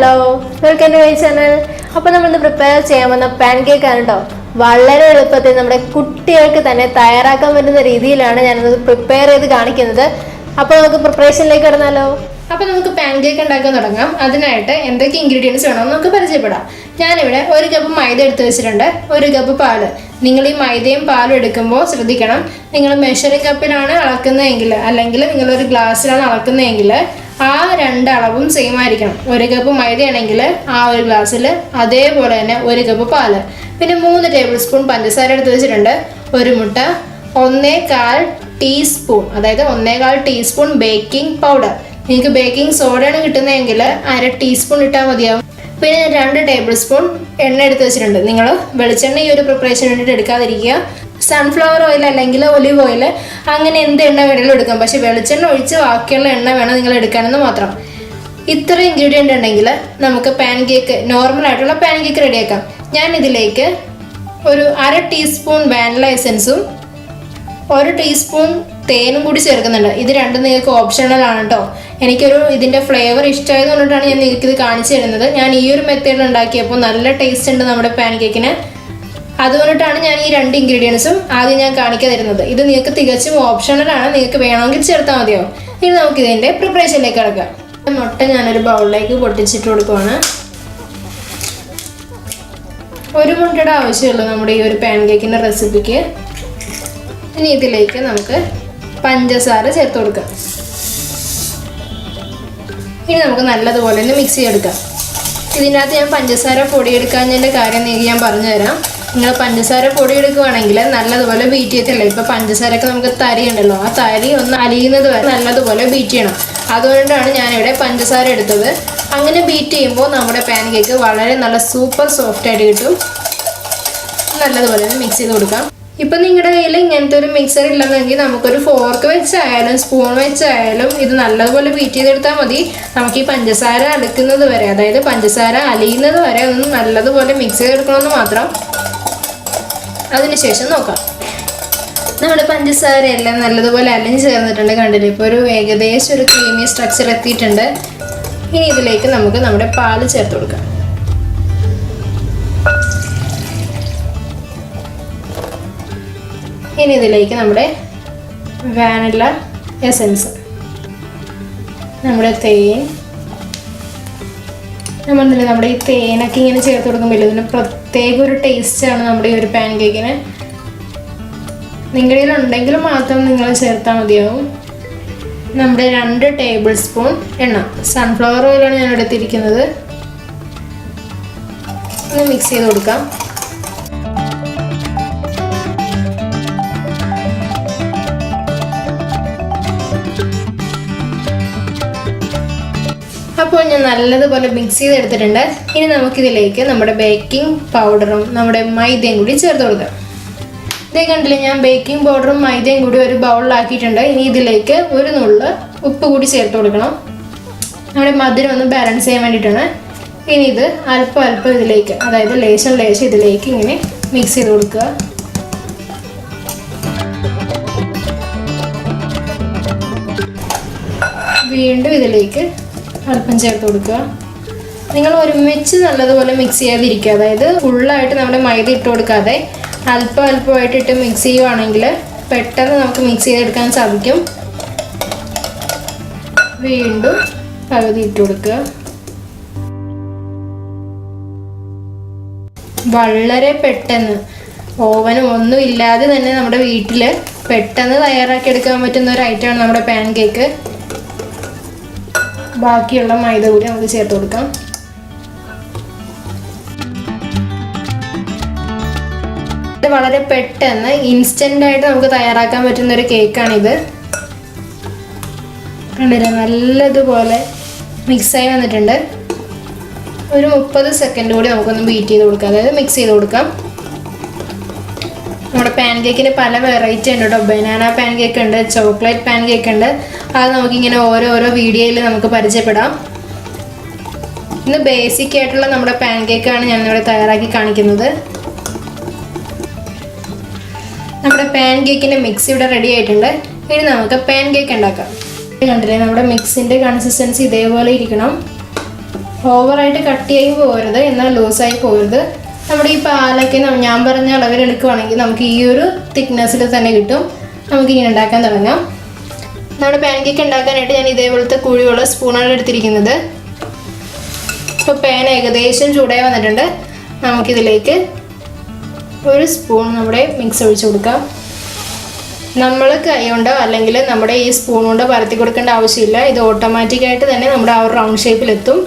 Hello, welcome to my channel. അപ്പോൾ നമ്മൾ prepare ചെയ്യാൻ വന്ന പാൻകേക്ക് ആണ് കേട്ടോ. വളരെ എളുപ്പത്തിൽ നമ്മുടെ കുട്ടികൾക്ക് തന്നെ തയ്യാറാക്കാൻ പറ്റുന്ന രീതിയിലാണ് ഞാനത് പ്രിപ്പയർ ചെയ്ത് കാണിക്കുന്നത്. അപ്പോൾ നമുക്ക് പ്രിപ്പറേഷനിലേക്ക് കടന്നാലോ. അപ്പോൾ നമുക്ക് പാൻകേക്ക് ഉണ്ടാക്കാൻ തുടങ്ങാം. അതിനായിട്ട് എന്തൊക്കെ ഇൻഗ്രീഡിയൻസ് വേണമെന്ന് നമുക്ക് പരിചയപ്പെടാം. ഞാനിവിടെ 1 കപ്പ് മൈദ എടുത്ത് വെച്ചിട്ടുണ്ട്, 1 കപ്പ് പാല്. നിങ്ങൾ ഈ മൈദയും പാലും എടുക്കുമ്പോൾ ശ്രദ്ധിക്കണം, നിങ്ങൾ മെഷറിംഗ് കപ്പിലാണ് അളക്കുന്നതെങ്കിൽ അല്ലെങ്കിൽ നിങ്ങളൊരു ഗ്ലാസ്സിലാണ് അളക്കുന്നതെങ്കിൽ ആ 2 അളവും സെയിം ആയിരിക്കണം. 1 കപ്പ് മൈദയാണെങ്കിൽ ആ ഒരു ഗ്ലാസ്സിൽ അതേപോലെ തന്നെ 1 കപ്പ് പാല്. പിന്നെ 3 ടേബിൾ സ്പൂൺ പഞ്ചസാര എടുത്ത് വെച്ചിട്ടുണ്ട്, 1 മുട്ട, 1/4 ടീസ്പൂൺ അതായത് 1/4 ടീസ്പൂൺ ബേക്കിംഗ് പൗഡർ. നിങ്ങൾക്ക് ബേക്കിംഗ് സോഡയാണ് കിട്ടുന്നതെങ്കിൽ 1/2 ടീസ്പൂൺ ഇട്ടാൽ മതിയാവും. പിന്നെ 2 ടേബിൾ സ്പൂൺ എണ്ണ എടുത്ത് വെച്ചിട്ടുണ്ട്. നിങ്ങൾ വെളിച്ചെണ്ണ ഈ ഒരു പ്രിപ്പറേഷൻ വേണ്ടിയിട്ട് എടുക്കാതിരിക്കുക. സൺഫ്ലവർ ഓയിൽ അല്ലെങ്കിൽ ഒലിവ് ഓയിൽ അങ്ങനെ എന്ത് എണ്ണ വേണമെങ്കിലും എടുക്കാം. പക്ഷെ വെളിച്ചെണ്ണ ഒഴിച്ച് ബാക്കിയുള്ള എണ്ണ വേണം നിങ്ങൾ എടുക്കാനെന്ന് മാത്രം. ഇത്ര ഇൻഗ്രീഡിയൻ്റ് ഉണ്ടെങ്കിൽ നമുക്ക് പാൻകേക്ക്, നോർമലായിട്ടുള്ള പാൻകേക്ക് റെഡിയാക്കാം. ഞാൻ ഇതിലേക്ക് ഒരു 1/2 ടീസ്പൂൺ വാനില എസൻസും 1 ടീസ്പൂൺ തേനും കൂടി ചേർക്കുന്നുണ്ട്. ഇത് രണ്ടും നിങ്ങൾക്ക് ഓപ്ഷണൽ ആണ് കേട്ടോ. എനിക്കൊരു ഇതിൻ്റെ ഫ്ലേവർ ഇഷ്ടമായത് കൊണ്ടിട്ടാണ് ഞാൻ നിങ്ങൾക്ക് ഇത് കാണിച്ചു തരുന്നത്. ഞാൻ ഈ ഒരു മെത്തേഡ് ഉണ്ടാക്കിയപ്പോൾ നല്ല ടേസ്റ്റ് ഉണ്ട് നമ്മുടെ പാൻകേക്കിന്. അതുകൊണ്ടിട്ടാണ് ഞാൻ ഈ 2 ഇൻഗ്രീഡിയൻസും ആദ്യം ഞാൻ കാണിക്കാൻ തരുന്നത്. ഇത് നിങ്ങൾക്ക് തികച്ചും ഓപ്ഷണലാണ്, നിങ്ങൾക്ക് വേണമെങ്കിൽ ചേർത്താൽ മതിയോ. ഇനി നമുക്ക് ഇതിൻ്റെ പ്രിപ്പറേഷനിലേക്ക് കിടക്കാം. മുട്ട ഞാനൊരു ബൗളിലേക്ക് പൊട്ടിച്ചിട്ട് കൊടുക്കുവാണ്. 1 മുട്ടയുടെ ആവശ്യമുള്ളൂ നമ്മുടെ ഈ ഒരു പാൻകേക്കിൻ്റെ റെസിപ്പിക്ക്. ഇനി ഇതിലേക്ക് നമുക്ക് പഞ്ചസാര ചേർത്ത് കൊടുക്കാം. ഇനി നമുക്ക് നല്ലതുപോലെ ഒന്ന് മിക്സ് ചെയ്തെടുക്കാം. ഇതിനകത്ത് ഞാൻ പഞ്ചസാര പൊടിയെടുക്കാഞ്ഞതിൻ്റെ കാര്യം ഞാൻ പറഞ്ഞുതരാം. നിങ്ങൾ പഞ്ചസാര പൊടി എടുക്കുകയാണെങ്കിൽ നല്ലതുപോലെ ബീറ്റ് ചെയ്തില്ല. ഇപ്പോൾ പഞ്ചസാരയൊക്കെ നമുക്ക് തരി ഉണ്ടല്ലോ, ആ തരി ഒന്ന് അലിയുന്നത് വരെ നല്ലതുപോലെ ബീറ്റ് ചെയ്യണം. അതുകൊണ്ടാണ് ഞാനിവിടെ പഞ്ചസാര എടുത്തത്. അങ്ങനെ ബീറ്റ് ചെയ്യുമ്പോൾ നമ്മുടെ പാൻകേക്ക് വളരെ നല്ല സൂപ്പർ സോഫ്റ്റായിട്ട് കിട്ടും. നല്ലതുപോലെ ഒന്ന് മിക്സ് ചെയ്ത് കൊടുക്കാം. ഇപ്പം നിങ്ങളുടെ കയ്യിൽ ഇങ്ങനത്തെ ഒരു മിക്സർ ഇല്ലെന്നെങ്കിൽ നമുക്കൊരു ഫോർക്ക് വെച്ചായാലും സ്പൂൺ വെച്ചായാലും ഇത് നല്ലതുപോലെ ബീറ്റ് ചെയ്തെടുത്താൽ മതി. നമുക്ക് ഈ പഞ്ചസാര അടുക്കുന്നത് വരെ, അതായത് പഞ്ചസാര അലിയുന്നത് വരെ ഒന്ന് നല്ലതുപോലെ മിക്സ് ചെയ്തെടുക്കണമെന്ന് മാത്രം. അതിനുശേഷം നോക്കാം. നമ്മുടെ പഞ്ചസാര എല്ലാം നല്ലതുപോലെ അലിഞ്ഞ് ചേർന്നിട്ടുണ്ട്, കണ്ടില്ലേ. ഇപ്പോൾ ഒരു ഏകദേശം ഒരു ക്രീമി സ്ട്രക്ചർ എത്തിയിട്ടുണ്ട്. ഇനി ഇതിലേക്ക് നമുക്ക് നമ്മുടെ പാല് ചേർത്ത് കൊടുക്കാം. ഇനി ഇതിലേക്ക് നമ്മുടെ വാനില എസൻസ്, നമ്മുടെ തേൻ, നമ്മുടെ ഈ തേനൊക്കെ ഇങ്ങനെ ചേർത്ത് കൊടുക്കുമ്പോൾ ഇതിന് പ്രത്യേക ഒരു ടേസ്റ്റാണ് നമ്മുടെ ഈ ഒരു പാൻകേക്കിന്. നിങ്ങളുടെ കയ്യിലുണ്ടെങ്കിൽ മാത്രം നിങ്ങൾ ചേർത്താൽ മതിയാവും. നമ്മുടെ 2 ടേബിൾ സ്പൂൺ എണ്ണ, സൺഫ്ലവർ ഓയിലാണ് ഞാൻ എടുത്തിരിക്കുന്നത്. ഒന്ന് മിക്സ് ചെയ്ത് കൊടുക്കാം. അപ്പോൾ ഞാൻ നല്ലതുപോലെ മിക്സ് ചെയ്തെടുത്തിട്ടുണ്ട്. ഇനി നമുക്കിതിലേക്ക് നമ്മുടെ ബേക്കിംഗ് പൗഡറും നമ്മുടെ മൈദയും കൂടി ചേർത്ത് കൊടുക്കാം. ഇതേ കണ്ടില്ലേ, ഞാൻ ബേക്കിംഗ് പൗഡറും മൈദയും കൂടി ഒരു ബൗളിലാക്കിയിട്ടുണ്ട്. ഇനി ഇതിലേക്ക് ഒരു നുള്ള് ഉപ്പ് കൂടി ചേർത്ത് കൊടുക്കണം. നമ്മുടെ മധുരം ഒന്ന് ബാലൻസ് ചെയ്യാൻ വേണ്ടിയിട്ടാണ്. ഇനി ഇത് അല്പം അല്പം ഇതിലേക്ക്, അതായത് ലേശം ലേശം ഇതിലേക്ക് ഇങ്ങനെ മിക്സ് ചെയ്ത് കൊടുക്കുക. വീണ്ടും ഇതിലേക്ക് അല്പം ചേർത്ത് കൊടുക്കുക. നിങ്ങൾ ഒരുമിച്ച് നല്ലതുപോലെ മിക്സ് ചെയ്യാതിരിക്കുക. അതായത് ഫുള്ളായിട്ട് നമ്മുടെ മൈദ ഇട്ട് കൊടുക്കാതെ അല്പം അല്പമായിട്ട് ഇട്ട് മിക്സ് ചെയ്യുവാണെങ്കിൽ പെട്ടെന്ന് നമുക്ക് മിക്സ് ചെയ്തെടുക്കാൻ സാധിക്കും. വീണ്ടും പകുതി ഇട്ട് കൊടുക്കുക. വളരെ പെട്ടെന്ന്, ഓവനും ഒന്നും ഇല്ലാതെ തന്നെ നമ്മുടെ വീട്ടിൽ പെട്ടെന്ന് തയ്യാറാക്കി എടുക്കാൻ പറ്റുന്ന ഒരു ഐറ്റമാണ് നമ്മുടെ പാൻകേക്ക്. ബാക്കിയുള്ള മൈദ കൂടി നമുക്ക് ചേർത്ത് കൊടുക്കാം. ഇത് വളരെ പെട്ടെന്ന് ഇൻസ്റ്റൻ്റായിട്ട് നമുക്ക് തയ്യാറാക്കാൻ പറ്റുന്ന ഒരു കേക്കാണിത്. കണ്ടില്ലേ, നല്ലതുപോലെ മിക്സായി വന്നിട്ടുണ്ട്. ഒരു 30 സെക്കൻഡ് കൂടി നമുക്കൊന്ന് ബീറ്റ് ചെയ്ത് കൊടുക്കാം, അതായത് മിക്സ് ചെയ്ത് കൊടുക്കാം. നമ്മുടെ പാൻകേക്കിന് പല വെറൈറ്റി ഉണ്ട് കേട്ടോ. ബനാന പാൻകേക്ക് ഉണ്ട്, ചോക്ലേറ്റ് പാൻകേക്ക് ഉണ്ട്. അത് നമുക്കിങ്ങനെ ഓരോരോ വീഡിയോയിൽ നമുക്ക് പരിചയപ്പെടാം. ഇന്ന് ബേസിക് ആയിട്ടുള്ള നമ്മുടെ പാൻകേക്കാണ് ഞാനിവിടെ തയ്യാറാക്കി കാണിക്കുന്നത്. നമ്മുടെ പാൻകേക്കിൻ്റെ മിക്സ് ഇവിടെ റെഡി ആയിട്ടുണ്ട്. ഇനി നമുക്ക് പാൻകേക്ക് ഉണ്ടാക്കാം. കണ്ടില്ലേ, നമ്മുടെ മിക്സിൻ്റെ കൺസിസ്റ്റൻസി ഇതേപോലെ ഇരിക്കണം. ഓവറായിട്ട് കട്ടിയായി പോകരുത്, എന്നാൽ ലൂസായി പോകരുത്. നമ്മുടെ ഈ പാലൊക്കെ ഞാൻ പറഞ്ഞ അളവിൽ എടുക്കുവാണെങ്കിൽ നമുക്ക് ഈ ഒരു തിക്നെസ്സിൽ തന്നെ കിട്ടും. നമുക്കിങ്ങനെ ഉണ്ടാക്കാൻ തുടങ്ങാം. നമ്മുടെ പാൻകേക്ക് ഉണ്ടാക്കാനായിട്ട് ഞാൻ ഇതേപോലത്തെ കുഴിയുള്ള സ്പൂണാണ് എടുത്തിരിക്കുന്നത്. ഇപ്പോൾ പാൻ ഏകദേശം ചൂടായി വന്നിട്ടുണ്ട്. നമുക്കിതിലേക്ക് ഒരു സ്പൂൺ നമ്മുടെ മിക്സ് ഒഴിച്ച് കൊടുക്കാം. നമ്മൾ കൈ കൊണ്ടോ അല്ലെങ്കിൽ നമ്മുടെ ഈ സ്പൂൺ കൊണ്ടോ പരത്തി കൊടുക്കേണ്ട ആവശ്യമില്ല. ഇത് ഓട്ടോമാറ്റിക്കായിട്ട് തന്നെ നമ്മുടെ ആ ഒരു റൗണ്ട് ഷേപ്പിലെത്തും.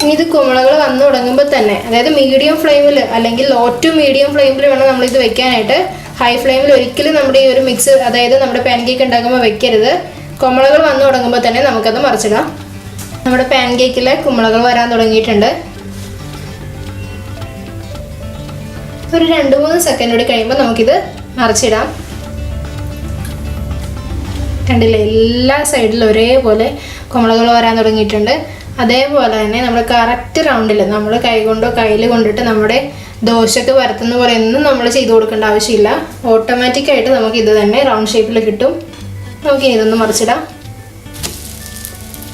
ഇനി ഇത് കുമിളകൾ വന്നു തുടങ്ങുമ്പോൾ തന്നെ, അതായത് മീഡിയം ഫ്ലെയിമിൽ അല്ലെങ്കിൽ ലോ ടു മീഡിയം ഫ്ലെയിമിൽ വേണം നമ്മളിത് വെക്കാനായിട്ട്. ഹൈ ഫ്ലെയിമിൽ ഒരിക്കലും നമ്മുടെ ഈ ഒരു മിക്സ്, അതായത് നമ്മുടെ പാൻകേക്ക് ഉണ്ടാക്കുമ്പോൾ വെക്കരുത്. കുമിളകൾ വന്നു തുടങ്ങുമ്പോൾ തന്നെ നമുക്കത് മറിച്ചിടാം. നമ്മുടെ പാൻകേക്കിൽ കുമിളകൾ വരാൻ തുടങ്ങിയിട്ടുണ്ട്. ഒരു 2-3 സെക്കൻഡ് കൂടി കഴിയുമ്പോൾ നമുക്കിത് മറിച്ചിടാം. കണ്ടില്ലേ, എല്ലാ സൈഡിലും ഒരേപോലെ കുമിളകൾ വരാൻ തുടങ്ങിയിട്ടുണ്ട്. അതേപോലെ തന്നെ നമ്മൾ കറക്റ്റ് റൗണ്ടിൽ നമ്മൾ കൈ കൊണ്ടോ കയ്യിൽ കൊണ്ടിട്ട് നമ്മുടെ ദോശക്ക് പരത്തുന്ന പോലെ ഒന്നും നമ്മൾ ചെയ്ത് കൊടുക്കേണ്ട ആവശ്യമില്ല. ഓട്ടോമാറ്റിക്കായിട്ട് നമുക്ക് ഇത് തന്നെ റൗണ്ട് ഷേപ്പിൽ കിട്ടും. നമുക്ക് ഇതൊന്ന് മറിച്ചിടാം.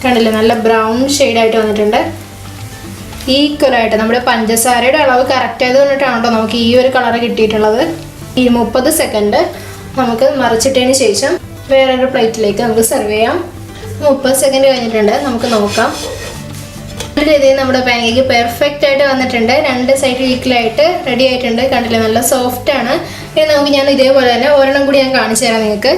കണ്ടില്ലേ, നല്ല ബ്രൗൺ ഷെയ്ഡായിട്ട് വന്നിട്ടുണ്ട്. ഈക്വലായിട്ട് നമ്മുടെ പഞ്ചസാരയുടെ അളവ് കറക്റ്റ് ആയത് കൊണ്ടിട്ടാണ് കേട്ടോ നമുക്ക് ഈ ഒരു കളർ കിട്ടിയിട്ടുള്ളത്. ഈ 30 സെക്കൻഡ് നമുക്ക് മറിച്ചിട്ടതിന് ശേഷം വേറൊരു പ്ലേറ്റിലേക്ക് നമുക്ക് സെർവ് ചെയ്യാം. 30 സെക്കൻഡ് കഴിഞ്ഞിട്ടുണ്ട്. നമുക്ക് നോക്കാം. നല്ല രീതിയിൽ നമ്മുടെ പാൻകേക്ക് പെർഫെക്റ്റ് ആയിട്ട് വന്നിട്ടുണ്ട്. 2 സൈഡ് ഈക്വലായിട്ട് റെഡി ആയിട്ടുണ്ട്. കണ്ടില്ലേ, നല്ല സോഫ്റ്റ് ആണ്. ഇനി നമുക്ക് ഞാൻ ഇതേപോലെ തന്നെ ഒരെണ്ണം കൂടി ഞാൻ കാണിച്ചു തരാം നിങ്ങൾക്ക്.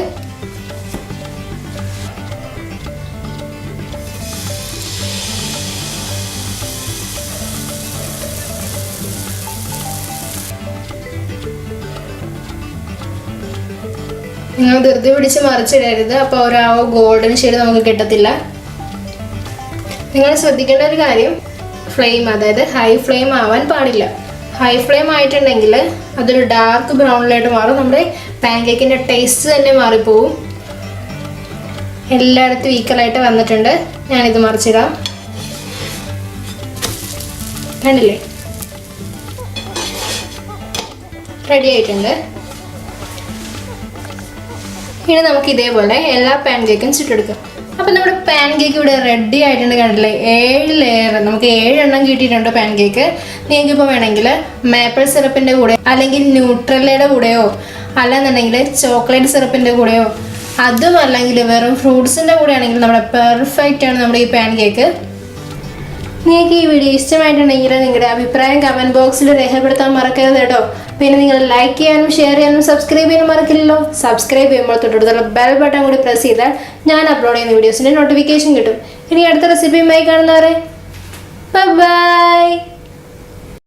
നിങ്ങൾ ധൃതി പിടിച്ച് മറിച്ചിടരുത്, അപ്പോൾ ഒരു ഗോൾഡൻ ഷെയ്ഡ് നമുക്ക് കിട്ടത്തില്ല. നിങ്ങൾ ശ്രദ്ധിക്കേണ്ട ഒരു കാര്യം, ഫ്ലെയിം, അതായത് ഹൈ ഫ്ലെയിം ആവാൻ പാടില്ല. ഹൈ ഫ്ലെയിം ആയിട്ടുണ്ടെങ്കിൽ അതൊരു ഡാർക്ക് ബ്രൗണിലായിട്ട് മാറും. നമ്മുടെ പാൻകേക്കിൻ്റെ ടേസ്റ്റ് തന്നെ മാറിപ്പോവും. എല്ലായിടത്തും ഈക്വലായിട്ട് വന്നിട്ടുണ്ട്. ഞാനിത് മറിച്ചിടാം. കണ്ടില്ലേ, റെഡി ആയിട്ടുണ്ട്. ഇനി നമുക്ക് ഇതേപോലെ എല്ലാ പാൻകേക്കും ചുട്ടെടുക്കാം. അപ്പം നമ്മുടെ പാൻകേക്ക് ഇവിടെ റെഡി ആയിട്ടുണ്ട്. കണ്ടില്ലേ, 7 ലെയർ, നമുക്ക് 7 എണ്ണം കിട്ടിയിട്ടുണ്ട് പാൻകേക്ക്. നിങ്ങൾക്കിപ്പോൾ വേണമെങ്കിൽ മാപ്പിൾ സിറപ്പിൻ്റെ കൂടെ അല്ലെങ്കിൽ ന്യൂട്രല്ലയുടെ കൂടെയോ അല്ലെന്നുണ്ടെങ്കിൽ ചോക്ലേറ്റ് സിറപ്പിൻ്റെ കൂടെയോ, അതും അല്ലെങ്കിൽ വെറും ഫ്രൂട്ട്സിൻ്റെ കൂടെ ആണെങ്കിൽ നമ്മുടെ പെർഫെക്റ്റ് ആണ് നമ്മുടെ ഈ പാൻകേക്ക്. നിങ്ങൾക്ക് ഈ വീഡിയോ ഇഷ്ടമായിട്ടുണ്ടെങ്കിൽ നിങ്ങളുടെ അഭിപ്രായം കമൻറ്റ് ബോക്സിൽ രേഖപ്പെടുത്താൻ മറക്കരുത് കേട്ടോ. പിന്നെ നിങ്ങൾ ലൈക്ക് ചെയ്യാനും ഷെയർ ചെയ്യാനും സബ്സ്ക്രൈബ് ചെയ്യാനും മറക്കില്ലല്ലോ. സബ്സ്ക്രൈബ് ചെയ്യുമ്പോൾ തൊട്ടടുത്തുള്ള ബെൽ ബട്ടൺ കൂടി പ്രസ് ചെയ്താൽ ഞാൻ അപ്ലോഡ് ചെയ്യുന്ന വീഡിയോസിൻ്റെ നോട്ടിഫിക്കേഷൻ കിട്ടും. ഇനി അടുത്ത റെസിപ്പിയുമായി കാണുന്നവരെ ബൈ.